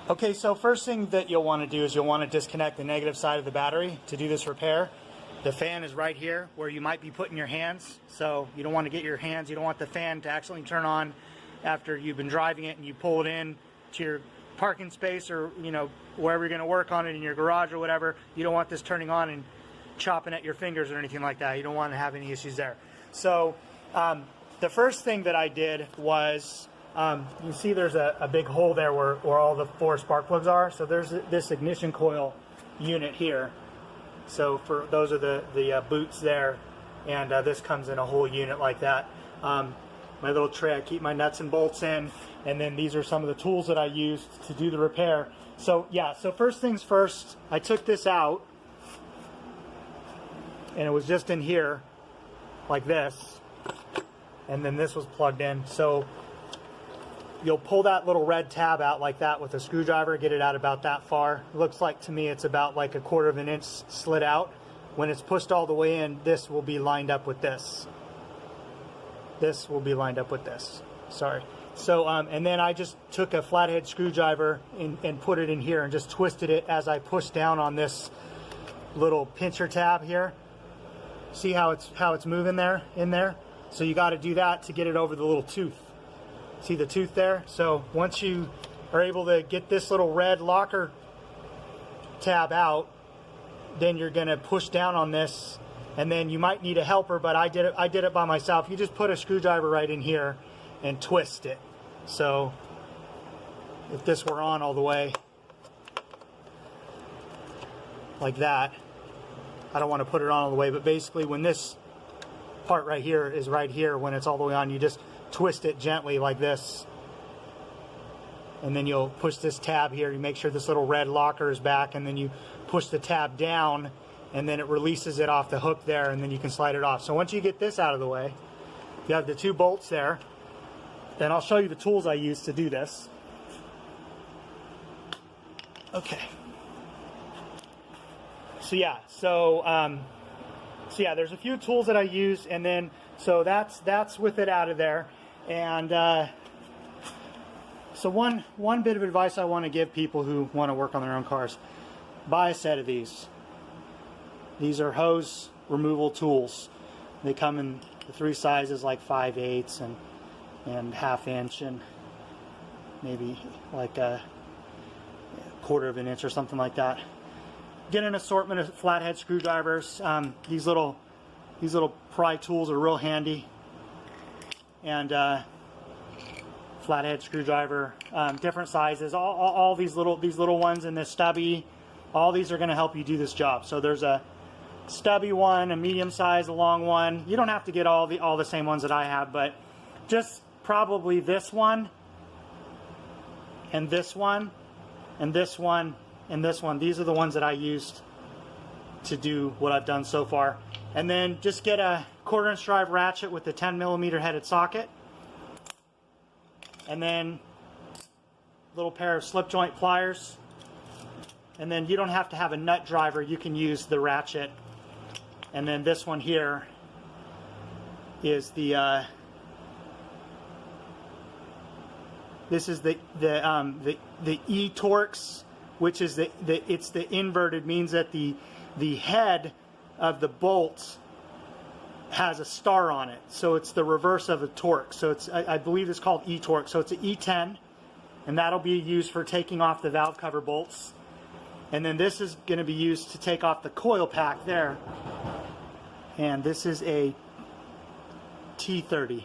Okay, so first thing that you'll want to do is you'll want to disconnect the negative side of the battery to do this repair. The fan is right here where you might be putting your hands, so you don't want to get your hands, you don't want the fan to actually turn on after you've been driving it and you pull it in to your parking space or wherever you're going to work on it in your garage or whatever. You don't want this turning on and chopping at your fingers or anything like that. You don't want to have any issues there. So the first thing that I did was, you see there's a big hole there where all the 4 spark plugs are. So there's this ignition coil unit here. So for those are the boots there, and this comes in a whole unit like that. My little tray, I keep my nuts and bolts in, and then these are some of the tools that I used to do the repair. So yeah, so first things first, I took this out, and it was just in here like this, and then this was plugged in. So you'll pull that little red tab out like that with a screwdriver, get it out about that far. It looks like to me it's about like 1/4 of an inch slid out. When it's pushed all the way in, this will be lined up with this. This will be lined up with this. Sorry. So, and then I just took a flathead screwdriver and put it in here and just twisted it as I pushed down on this little pincher tab here. See how it's moving there, in there? So you got to do that to get it over the little tooth. See the tooth there? So once you are able to get this little red locker tab out, then you're going to push down on this, and then you might need a helper, but I did it by myself. You just put a screwdriver right in here and twist it. So if this were on all the way like that, I don't want to put it on all the way, but basically when this part right here is right here, when it's all the way on, you just twist it gently like this, and then you'll push this tab here. You make sure this little red locker is back, and then you push the tab down, and then it releases it off the hook there, and then you can slide it off. So once you get this out of the way, you have the 2 bolts there. Then I'll show you the tools I use to do this. Okay. So yeah, there's a few tools that I use, and then so that's with it out of there. And so one bit of advice I want to give people who want to work on their own cars: buy a set of these. These are hose removal tools. They come in the 3 sizes, like 5/8 and 1/2 inch, and maybe like a 1/4 of an inch or something like that. Get an assortment of flathead screwdrivers. These little pry tools are real handy. And flathead screwdriver, different sizes. All these little ones and this stubby. All these are going to help you do this job. So there's a stubby one, a medium size, a long one. You don't have to get all the same ones that I have, but just probably this one, and this one, and this one, and this one. These are the ones that I used to do what I've done so far. And then just get a 1/4 inch drive ratchet with the 10mm headed socket, and then a little pair of slip joint pliers. And then you don't have to have a nut driver, you can use the ratchet. And then this one here is the this is the E-Torx, which is it's the inverted, means that the head of the bolt has a star on it, so it's the reverse of a Torx. So it's, I believe it's called E-Torx. So it's an E10, and that'll be used for taking off the valve cover bolts. And then this is going to be used to take off the coil pack there. And this is a T30.